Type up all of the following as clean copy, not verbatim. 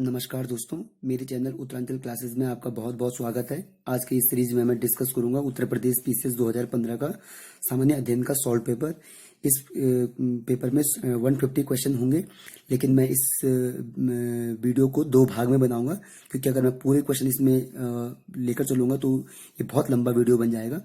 नमस्कार दोस्तों, मेरे चैनल उत्तरांचल क्लासेस में आपका बहुत बहुत स्वागत है। आज की इस सीरीज में मैं डिस्कस करूंगा उत्तर प्रदेश पीसीएस 2015 का सामान्य अध्ययन का सॉल्व पेपर। इस पेपर में 150 क्वेश्चन होंगे, लेकिन मैं इस वीडियो को दो भाग में बनाऊंगा, क्योंकि अगर मैं पूरे क्वेश्चन इसमें लेकर चलूंगा तो ये बहुत लंबा वीडियो बन जाएगा,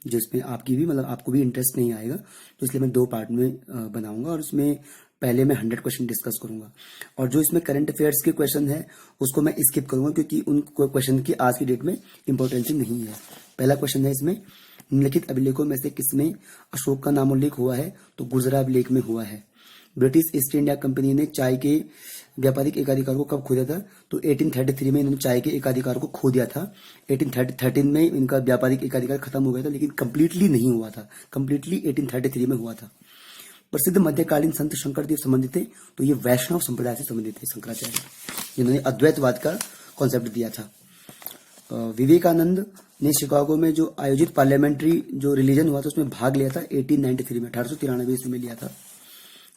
जिसमें आपको भी इंटरेस्ट नहीं आएगा। तो इसलिए मैं दो पार्ट में बनाऊंगा और उसमें पहले मैं 100 क्वेश्चन डिस्कस करूंगा, और जो इसमें करंट अफेयर्स के क्वेश्चन है उसको मैं स्किप करूंगा, क्योंकि उन क्वेश्चन की आज की डेट में इंपॉर्टेंस नहीं है। पहला क्वेश्चन है इसमें, निम्नलिखित अभिलेखों में से किसमें अशोक का नाम उल्लेख हुआ है? तो गुजरा अभिलेख में हुआ है। ब्रिटिश ईस्ट इंडिया कंपनी ने चाय के व्यापारिक एकाधिकार को कब खो दिया था? तो 1833 में इन्होंने चाय के एकाधिकार को खो दिया था। 1813 में इनका व्यापारिक एकाधिकार खत्म हो गया था, लेकिन कंप्लीटली नहीं हुआ था। कंप्लीटली 1833 में हुआ था। प्रसिद्ध मध्यकालीन संत शंकरदेव संबंधित थे, तो ये वैष्णव संप्रदाय से संबंधित थे। शंकराचार्य जिन्होंने अद्वैतवाद का कॉन्सेप्ट दिया था। विवेकानंद ने शिकागो में जो आयोजित पार्लियामेंट्री जो रिलीजन हुआ था उसमें भाग लिया था 1893 में, 1893 ईस्वी में लिया था।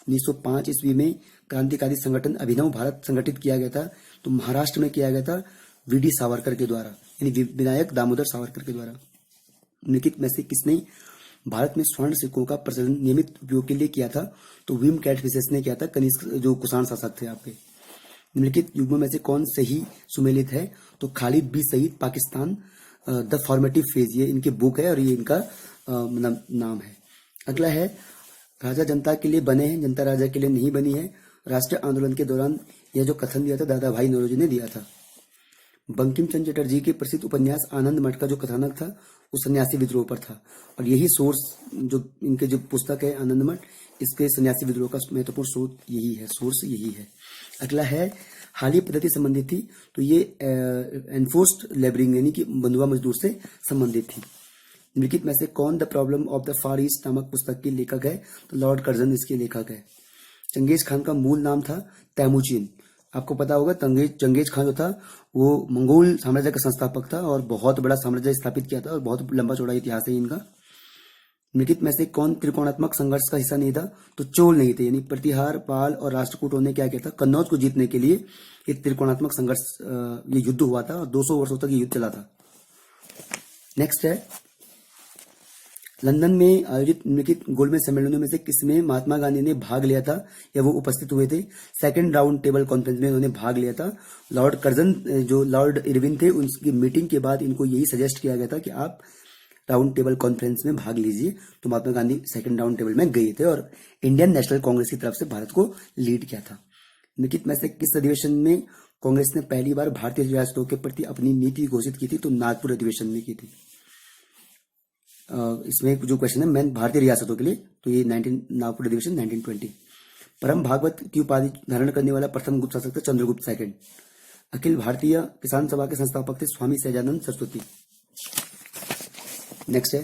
1905 ईस्वी में क्रांतिकारी संगठन अभिनव भारत संगठित किया गया था, तो महाराष्ट्र में किया गया था वीडी सावरकर के द्वारा, यानी विनायक दामोदर सावरकर के द्वारा। निम्नलिखित में से किसने भारत में स्वर्ण सिक्कों का प्रचलन नियमित उपयोग के लिए किया था? तो विम कैटफिशेस ने किया था, कनिष्क जो कुषाण शासक थे आपके। निम्नलिखित युग्मों में से कौन सही सुमेलित है? तो Khalid B Saeed, Pakistan, the formative phase, ये इनकी बुक है और ये इनका नाम है। अगला है, राजा जनता के लिए बने हैं, जनता राजा के लिए नहीं बनी है। राष्ट्रीय आंदोलन के दौरान यह जो कथन दिया था दादा भाई नौरोजी ने दिया था। बंकिम चंद्र चटर्जी के प्रसिद्ध उपन्यास आनंद मठ का जो कथानक था वो सन्यासी विद्रोह पर था, और यही सोर्स जो इनके जो पुस्तक है आनंद मठ, इसके सन्यासी विद्रोह का महत्वपूर्ण स्रोत यही है, सोर्स यही है। अगला है, हालिया पद्धति संबंधित थी, तो ये एनफोर्स्ड लेबरिंग यानी कि बंधुआ मजदूर से संबंधित थी। निम्नलिखित में से कौन the problem of the far east नामक पुस्तक के लेखक है? तो लॉर्ड कर्जन इसके लेखक है। चंगेज खान का मूल नाम था तैमूचिन। आपको पता होगा चंगेज खान जो था वो मंगोल साम्राज्य का संस्थापक था और बहुत बड़ा साम्राज्य स्थापित किया था, और बहुत लंबा चौड़ा इतिहास है इनका। निम्नलिखित में से कौन त्रिकोणात्मक संघर्ष का हिस्सा नहीं था? तो चोल नहीं थे, यानी प्रतिहार, पाल और राष्ट्रकूटों ने क्या किया था? कन्नौज को जीतने के लिए एक त्रिकोणात्मक संघर्ष ये युद्ध हुआ था और 200 वर्षों तक ये युद्ध चला था। नेक्स्ट है, लंदन में आयोजित निम्नलिखित गोलमेज सम्मेलनों में से किसमें महात्मा गांधी ने भाग लिया था या वो उपस्थित हुए थे? सेकंड राउंड टेबल कॉन्फ्रेंस में उन्होंने भाग लिया था। लॉर्ड कर्जन जो लॉर्ड इरविन थे, उनकी मीटिंग के बाद इनको यही सजेस्ट किया गया था कि आप राउंड टेबल कॉन्फ्रेंस में भाग लीजिए, तो Mahatma Gandhi second round table में गए थे और इंडियन नेशनल कांग्रेस की तरफ से भारत को लीड किया था। निम्नलिखित में से किस अधिवेशन में कांग्रेस ने पहली बार भारतीय रियासतों के प्रति अपनी नीति घोषित की थी? तो नागपुर अधिवेशन में की थी। इसमें जो क्वेश्चन है मैं भारतीय रियासतों के लिए, तो ये नागपुर अधिवेशन 1920। परम भागवत की उपाधि धारण करने वाला प्रथम गुप्त शासक था चंद्रगुप्त सेकंड। अखिल भारतीय किसान सभा के संस्थापक थे स्वामी सहजानंद सरस्वती। नेक्स्ट है,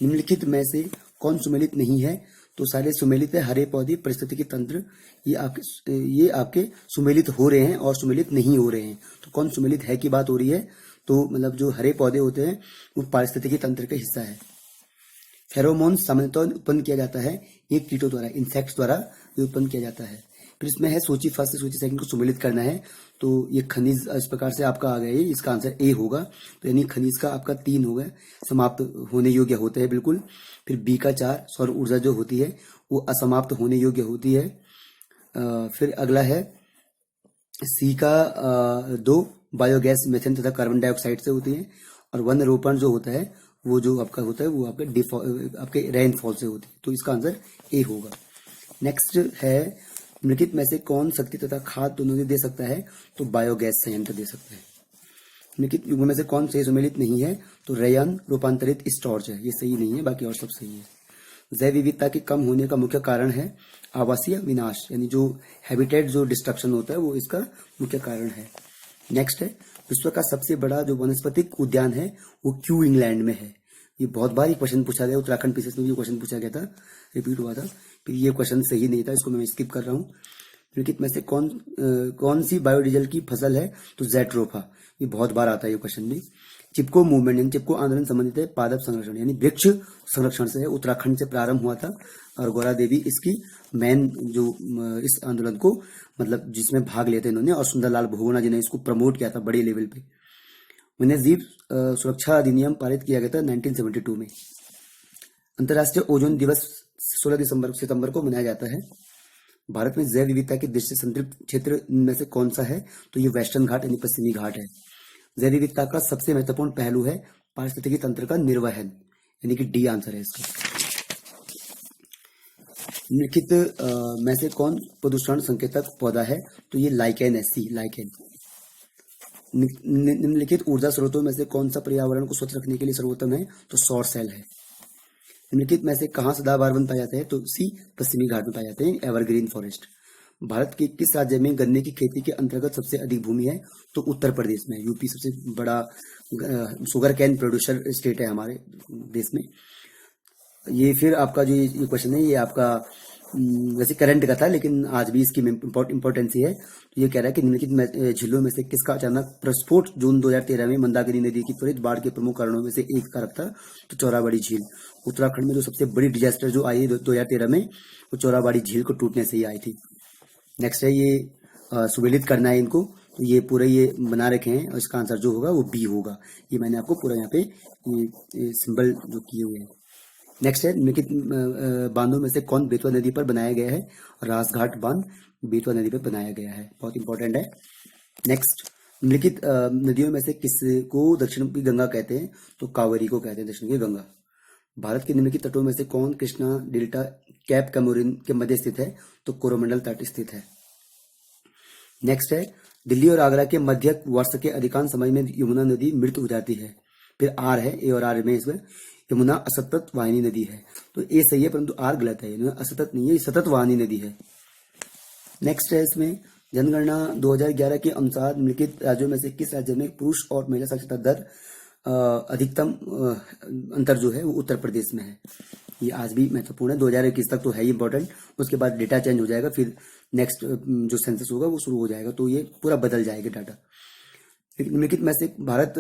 निम्नलिखित में से कौन सुमेलित नहीं है? तो सारे सुमेलित है। हरे पौधे, पारिस्थितिकी तंत्र, ये आपके सुमेलित हो रहे हैं और सुमेलित नहीं हो रहे हैं। तो कौन सुमेलित है की बात हो रही है? तो मतलब जो हरे पौधे होते हैं वो पारिस्थितिकी तंत्र का हिस्सा है। फेरोमोन सामान्यतः उत्पन्न किया जाता है ये कीटों द्वारा, इंसेक्ट्स द्वारा ये उत्पन्न किया जाता है। फिर इसमें है सूची फर्स्ट से सूची सेकंड को सुमेलित करना है, तो ये खनिज इस प्रकार से आपका आ गया है, इसका आंसर ए होगा। तो यानी खनिज का आपका 3 हो गया, समाप्त होने योग्य होते हैं बिल्कुल। फिर बी का 4, सौर ऊर्जा जो होती है वो असमाप्त होने योग्य होती है। फिर अगला है सी का 2, बायोगैस मेथेन तथा कार्बन डाइऑक्साइड से होती है। और वन रोपण जो होता है वो जो आपका होता है वो आपके रेनफॉल से होती है, तो इसका आंसर ए होगा। नेक्स्ट है, निम्नलिखित में से कौन शक्ति तथा खाद दोनों से दे सकता है? तो बायोगैस संयंत्र दे सकता है। निम्नलिखित युग्म में से कौन सही सुमेलित नहीं है? तो रेयन रूपांतरित स्टोरेज है, ये सही नहीं है, बाकी और सब सही है। जैव विविधता के कम होने का मुख्य कारण है आवासीय विनाश, यानी जो हैबिटेट जो डिस्ट्रक्शन होता है वो इसका मुख्य कारण है। नेक्स्ट है, विश्व का सबसे बड़ा जो वनस्पतिक उद्यान है वो क्यू इंग्लैंड में है। ये बहुत बार ये क्वेश्चन पूछा गया, उत्तराखंड पीसीएस में भी क्वेश्चन पूछा गया था, रिपीट हुआ था। फिर ये क्वेश्चन सही नहीं था, इसको मैं स्किप कर रहा हूँ। निम्नलिखित में से कौन सी बायोडीजल की फसल है? तो ज़ैट्रोफा, ये बहुत बार आता है ये क्वेश्चन भी। चिपको मूवमेंट यानी चिपको आंदोलन संबंधित है पादप संरक्षण यानी वृक्ष संरक्षण से है, उत्तराखंड से प्रारंभ हुआ था और गौरा देवी इसकी मेन जो इस आंदोलन को मतलब जिसमें भाग लेते इन्होंने, और सुंदरलाल बहुगुणा जी ने इसको प्रमोट किया था बड़े लेवल पे। वन्य जीव सुरक्षा अधिनियम पारित किया गया था 1972 में। अंतर्राष्ट्रीय ओजोन दिवस 16 सितंबर को मनाया जाता है। भारत में जैव विविधता की दृष्टि से संतृप्त क्षेत्र में से कौन सा है? तो ये वेस्टर्न घाट यानी पश्चिमी घाट है। जैव विविधता का सबसे महत्वपूर्ण पहलू है पारिस्थितिकी तंत्र का निर्वहन, यानी कि डी आंसर है इसका। निम्नलिखित में से कौन प्रदूषण संकेतक पौधा है? तो ये लाइकेन है, सी लाइकेन। निम्नलिखित ऊर्जा स्रोतों में से कौन सा पर्यावरण को स्वच्छ रखने के लिए सर्वोत्तम है? तो सौर सेल है। निम्नलिखित में से कहाँ सदाबहार वन पाए जाते हैं? तो सी पश्चिमी घाट में पाए जाते हैं, एवरग्रीन फॉरेस्ट। भारत के किस राज्य में गन्ने की खेती के अंतर्गत सबसे अधिक भूमि है? तो उत्तर प्रदेश में। यूपी सबसे बड़ा शुगर कैन प्रोड्यूसर स्टेट है हमारे देश में। ये फिर आपका जो ये क्वेश्चन है, ये आपका वैसे करंट का था, लेकिन आज भी इसकी इंपॉर्टेंस ही है। तो ये कह रहा है कि निम्नलिखित झीलों में से किसका अचानक प्रस्फोट जून 2013 में मंदाकिनी नदी की त्वरित बाढ़ के प्रमुख कारणों में से एक कारक था? तो चौराबाड़ी झील। उत्तराखंड में जो सबसे बड़ी डिजास्टर जो आई 2013 में, वो चौराबाड़ी झील को टूटने से ही आई थी। नेक्स्ट है ये सुमेलित करना है इनको, तो ये पूरे ये बना रखे हैं, और इसका आंसर जो होगा वो बी होगा। ये मैंने आपको पूरा यहाँ पे ये सिंबल जो किए हुए हैं। नेक्स्ट है निम्नलिखित बांधों में से कौन बेतवा नदी पर बनाया गया है? रासघाट बांध बेतवा नदी पर बनाया गया है, बहुत इंपॉर्टेंट है। नेक्स्ट, निम्नलिखित नदियों में से किसको दक्षिण की गंगा कहते हैं? तो कावेरी को कहते हैं दक्षिण की गंगा। भारत के निम्नलिखित तटों में से कौन कृष्णा डेल्टा कैप कैमोरिन के मध्य स्थित है? तो कोरोमंडल तट स्थित है। नेक्स्ट है, दिल्ली और आगरा के मध्य वर्ष के अधिकांश समय में यमुना नदी मृत हो जाती है। फिर आर है, ए और आर में इसमें यमुना असतत वाहिनी नदी है। तो ए सही है, परंतु आर गलत है, यमुना असतत नहीं है, ये सतत वाहिनी नदी है। नेक्स्ट है इसमें, जनगणना 2011 के अनुसार निम्नलिखित राज्यों में से किस राज्य में पुरुष और महिला साक्षरता दर अधिकतम अंतर जो है वो उत्तर प्रदेश में है। ये आज भी महत्वपूर्ण है, 2021 तक तो है ही इंपॉर्टेंट, उसके बाद डेटा चेंज हो जाएगा, फिर नेक्स्ट जो सेंसस होगा वो शुरू हो जाएगा, तो ये पूरा बदल जाएगा डाटा। निम्नलिखित में से भारत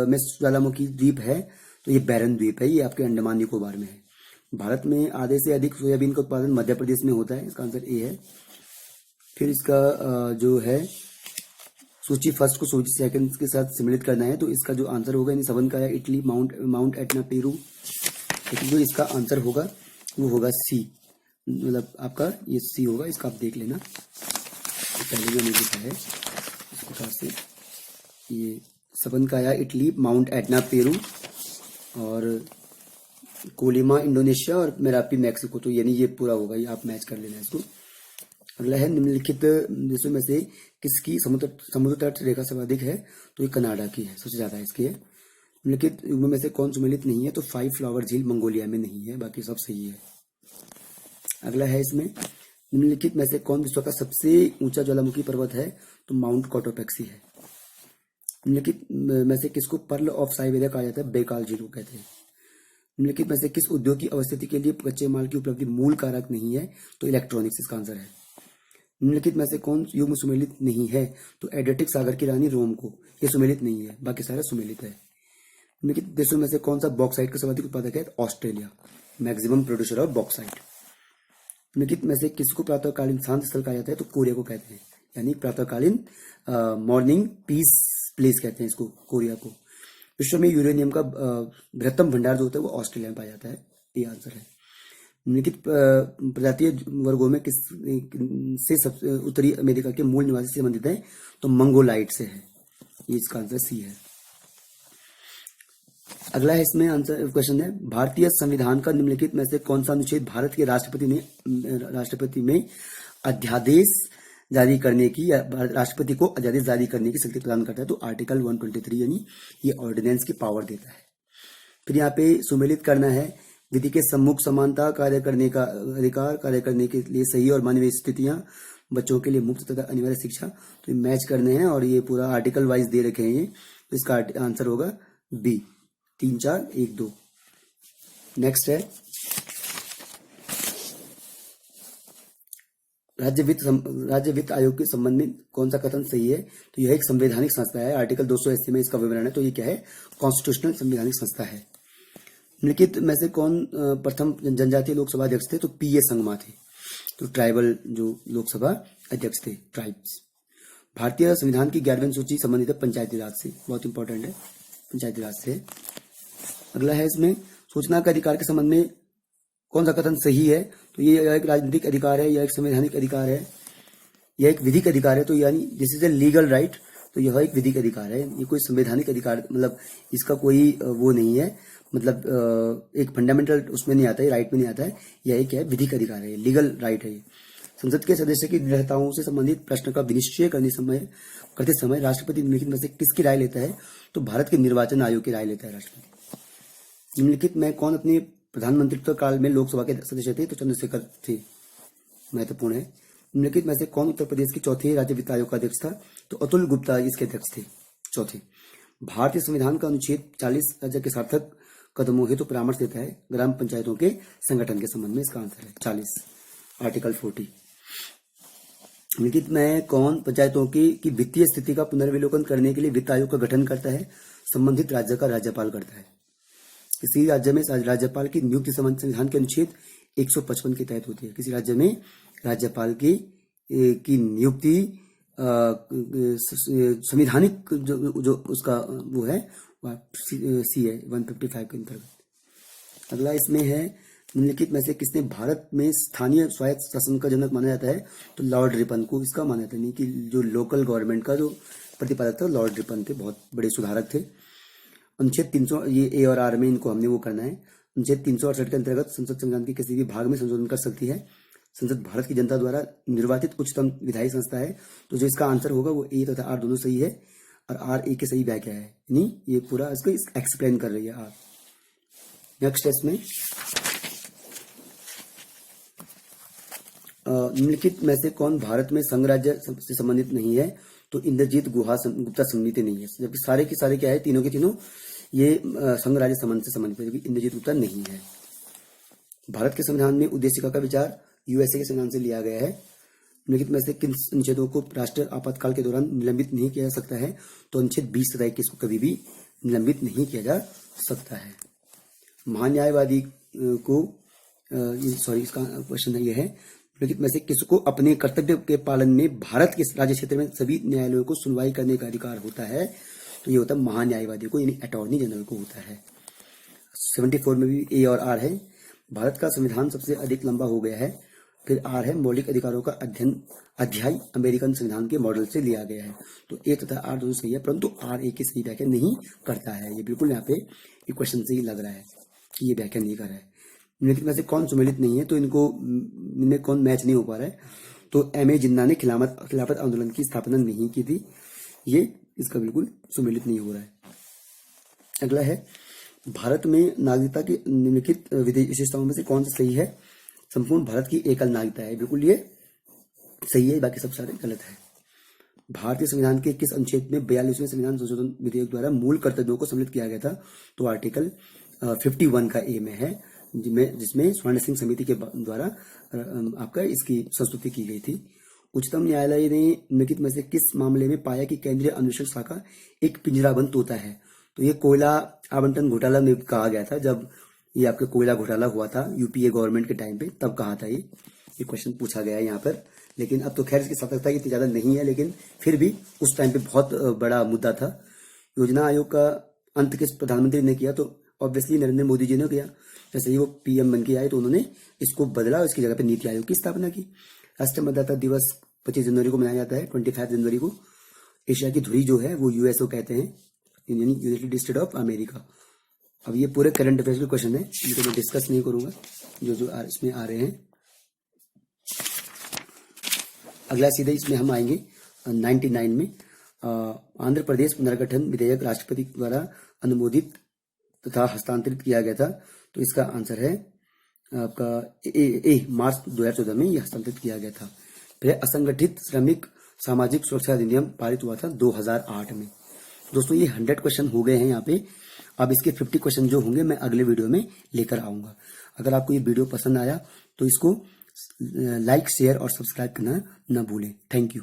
में ज्वालामुखी द्वीप है? तो ये बैरन द्वीप है, ये आपके अंडमान निकोबार में है। भारत में आधे से अधिक सोयाबीन का उत्पादन मध्य प्रदेश में होता है, इसका आंसर ए है। फिर इसका जो है सूची फर्स्ट को सूची सेकंड के साथ सम्मिलित करना है, तो इसका जो आंसर होगा यानी सबन का या इटली, माउंट एटना, पेरू, लेकिन जो इसका आंसर होगा वो होगा सी, मतलब आपका ये सी होगा, इसका आप देख लेना। पहले जो मैंने लिखा है इस प्रकार से, ये सबन का या इटली, माउंट एटना पेरू, और कोलिमा इंडोनेशिया, और मेरापी मैक्सिको, तो यानी ये पूरा होगा, ये आप मैच कर लेना इसको। अगला है, निम्नलिखित देशों में से किसकी समुद्र तट रेखा सर्वाधिक है? तो ये कनाडा की है, सबसे ज्यादा इसकी है। निम्नलिखित युग्म में से कौन सुमेलित नहीं है? तो 5 फ्लावर झील मंगोलिया में नहीं है, बाकी सब सही है। अगला है इसमें, निम्नलिखित में से कौन विश्व का सबसे ऊंचा ज्वालामुखी पर्वत है? तो माउंट कोटोपेक्सी है। निम्नलिखित में से किसको पर्ल ऑफ साइबेरिया कहा जाता है? बैकाल झील को कहते हैं। निम्नलिखित में से किस उद्योग की अवस्थिति के लिए कच्चे माल की उपलब्धि मूल कारक नहीं है? तो इलेक्ट्रॉनिक्स इसका आंसर है। निम्नलिखित में से कौन युग्म सुमेलित नहीं है? तो एड्रियाटिक सागर की रानी रोम को, ये सुमेलित नहीं है, बाकी सारे सुमेलित है। निम्नलिखित देशों में से कौन सा बॉक्साइट का सर्वाधिक उत्पादक है? Australia, maximum producer of bauxite. निम्नलिखित में से किसको प्रातःकालीन शांत स्थल कहा जाता है? तो कोरिया को कहते हैं, यानी प्रातःकालीन मॉर्निंग पीस प्लेस कहते हैं इसको, कोरिया को। विश्व में यूरेनियम का बृहत्तम भंडार जो होता है वो ऑस्ट्रेलिया में पाया जाता है, ये आंसर है। निम्नलिखित प्रजातीय वर्गों में किस से सबसे उत्तरी अमेरिका के मूल निवासी से संबंधित है? तो मंगोलाइट से है, ये इसका आंसर सी है। अगला है इसमें आंसर क्वेश्चन है, भारतीय संविधान का निम्नलिखित में से कौन सा अनुच्छेद भारत के राष्ट्रपति में अध्यादेश जारी करने की या राष्ट्रपति को अध्यादेश जारी करने की शक्ति प्रदान करता है? तो आर्टिकल 123, यानी ये ऑर्डिनेंस की पावर देता है। फिर यहाँ पे सुमेलित करना है, विधि के सम्मुख समानता कार्य करने का अधिकार, कार्य करने के लिए सही और मानवीय स्थितियां, बच्चों के लिए मुफ्त तथा अनिवार्य शिक्षा, तो ये मैच करने हैं, और ये पूरा आर्टिकल वाइज दे रखे हैं ये, तो इसका आंसर होगा बी, 3, 4, 1, 2। नेक्स्ट है, राज्य वित्त आयोग के संबंध में कौन सा कथन सही है? तो यह एक संवैधानिक संस्था है, आर्टिकल 280 में इसका विवरण है, तो ये क्या है? कॉन्स्टिट्यूशनल संवैधानिक संस्था है। निम्नलिखित में से कौन प्रथम जनजातीय लोकसभा अध्यक्ष थे? तो पीए संगमा थे। तो ट्राइबल जो लोकसभा अध्यक्ष थे, ट्राइब्स। भारतीय संविधान की 11वीं सूची संबंधित है पंचायती राज से, बहुत इंपॉर्टेंट है, पंचायती राज से। अगला है इसमें सूचना के अधिकार के संबंध में कौन सा कथन सही है? तो ये एक राजनीतिक अधिकार है, यह एक संवैधानिक अधिकार है, यह एक विधिक अधिकार है। तो यानी this is a legal right, तो यह एक विधिक अधिकार है, ये कोई संवैधानिक अधिकार, मतलब इसका कोई वो नहीं है, मतलब एक फंडामेंटल उसमें नहीं आता है, राइट में नहीं आता है, यह एक है विधिक अधिकार है, लीगल राइट है ये। संसद के सदस्य की दृढ़ताओं से संबंधित प्रश्न का विनिश्चय करते समय राष्ट्रपति निम्नलिखित में से किसकी राय लेता है? तो भारत के निर्वाचन आयोग की राय लेता है राष्ट्रपति। निम्नलिखित में कौन अपने प्रधानमंत्रित्व काल में लोकसभा के सदस्य थे? तो चंद्रशेखर थे, महत्वपूर्ण है। निम्नलिखित में से कौन उत्तर प्रदेश के चौथे राज्य वित्त आयोग का अध्यक्ष था? तो अतुल गुप्ता इसके अध्यक्ष थे, चौथे। भारतीय संविधान का अनुच्छेद 40 राज्य के सार्थक कदमों हेतु परामर्श देता है ग्राम पंचायतों के संगठन के संबंध में। इसका आंसर है 40, आर्टिकल 40। निम्नलिखित में कौन पंचायतों की वित्तीय स्थिति का पुनर्विलोकन करने के लिए वित्त आयोग का गठन करता है? संबंधित राज्य का राज्यपाल करता है। किसी राज्य में राज्यपाल की नियुक्ति संविधान के अनुच्छेद 155 के तहत होती है। किसी राज्य में राज्यपाल की नियुक्ति संविधानिक जो उसका वो है सी है 155 के अंतर्गत। अगला इसमें है निम्नलिखित में से किसने भारत में स्थानीय स्वायत्त शासन का जनक माना जाता है? तो लॉर्ड रिपन को इसका माना जाता है, कि जो लोकल गवर्नमेंट का जो प्रतिपादक था लॉर्ड रिपन थे, बहुत बड़े सुधारक थे। अनुच्छेद 300, ये ए और आर में इनको हमने वो करना है। अनुच्छेद 368 के अंतर्गत संसद संविधान के किसी भी भाग में संशोधन कर सकती है। संसद भारत की जनता द्वारा निर्वाचित उच्चतम विधायी संस्था है। तो जो इसका आंसर होगा वो ए तथा आर दोनों सही है, और आर ए की सही व्याख्या है, यानी ये पूरा इसको एक्सप्लेन कर रही है आर। नेक्स्ट इसमें निम्नलिखित में से कौन भारत में संघ राज्य से संबंधित नहीं है? तो इंद्रजीत गुप्ता समिति नहीं है, जबकि सारे के सारे क्या है, तीनों के तीनों ये संघ राज्य संबंध से संबंधित है, जबकि इंद्रजीत गुप्ता नहीं है। भारत के संविधान में उद्देशिका का विचार यूएसए के संविधान से लिया गया है। निम्नलिखित में से किन अनुच्छेदों को राष्ट्रीय आपातकाल के दौरान निलंबित नहीं किया जा सकता है? तो अनुच्छेद 20 तथा 21 को कभी भी निलंबित नहीं किया जा सकता है। महान्यायवादी को इसका क्वेश्चन ये है, निम्नलिखित में से किसको अपने कर्तव्य के पालन में भारत के राज्य क्षेत्र में सभी न्यायालयों को सुनवाई करने का अधिकार होता है? तो ये होता है महान्यायवादी को, यानी अटॉर्नी जनरल को होता है। 74 में भी ए और आर है। भारत का संविधान सबसे अधिक लंबा हो गया है। फिर आर है, मौलिक अधिकारों का अध्याय अमेरिकन संविधान के मॉडल से लिया गया है। तो ए तथा आर दोनों सही है, परंतु आर ए की सही व्याख्या नहीं करता है। ये बिल्कुल यहाँ पे क्वेश्चन से ही लग रहा है कि ये व्याख्या नहीं कर रहा है। निम्नलिखित में से कौन सुमेलित नहीं है? तो इनमें कौन मैच नहीं हो पा रहा है? तो एम.ए. जिन्ना ने खिलाफत आंदोलन की स्थापना नहीं की थी, ये इसका बिल्कुल सुमेलित नहीं हो रहा है। अगला है, भारत में नागरिकता की निम्नलिखित विशेषताओं में से कौन सा सही है? संपूर्ण भारत की एकल नागरिकता है, बिल्कुल ये सही है, बाकी सब सारे गलत है। भारतीय संविधान के किस अनुच्छेद में 42वें संविधान संशोधन विधेयक द्वारा मूल कर्तव्यों को सम्मिलित किया गया था? तो आर्टिकल 51 का ए में है, जिसमें स्वर्ण सिंह समिति के द्वारा आपका इसकी संस्तुति की गई थी। उच्चतम न्यायालय ने निम्नलिखित में से किस मामले में पाया कि केंद्रीय अन्वेषण शाखा एक पिंजराबंद तोता है? तो ये कोयला आवंटन घोटाला में कहा गया था, जब ये आपका कोयला घोटाला हुआ था यूपीए गवर्नमेंट के टाइम पे, तब कहा था ये क्वेश्चन पूछा गया है यहाँ पर। लेकिन अब तो खैर इसकी सतर्कता इतनी ज्यादा नहीं है, लेकिन फिर भी उस टाइम पे बहुत बड़ा मुद्दा था। योजना आयोग का अंत किस प्रधानमंत्री ने किया? तो ऑब्वियसली नरेंद्र मोदी जी ने किया। जैसे ही वो पीएम बन के आए तो उन्होंने इसको बदला और इसकी जगह पे नीति आयोग की स्थापना की। राष्ट्रीय मतदाता दिवस 25 जनवरी को मनाया जाता है। 25 जनवरी को एशिया की धुरी जो है वो यूएसओ कहते हैं, यूनाइटेड स्टेट ऑफ अमेरिका। अब ये पूरे करंट अफेयर्स के क्वेश्चन है, इनको मैं डिस्कस नहीं करूंगा, जो इसमें आ रहे हैं। अगला सीधे इसमें हम आएंगे 99 में। आंध्र प्रदेश पुनर्गठन विधेयक राष्ट्रपति द्वारा अनुमोदित तथा हस्तांतरित किया गया था। तो इसका आंसर है आपका ए मार्च 2014 में यह हस्तांतरित किया गया था। फिर असंगठित श्रमिक सामाजिक सुरक्षा अधिनियम पारित हुआ था 2008 में। दोस्तों ये 100 क्वेश्चन हो गए हैं यहाँ पे। अब इसके 50 क्वेश्चन जो होंगे मैं अगले वीडियो में लेकर आऊंगा। अगर आपको ये वीडियो पसंद आया तो इसको लाइक, शेयर और सब्सक्राइब करना ना भूलें। Thank you.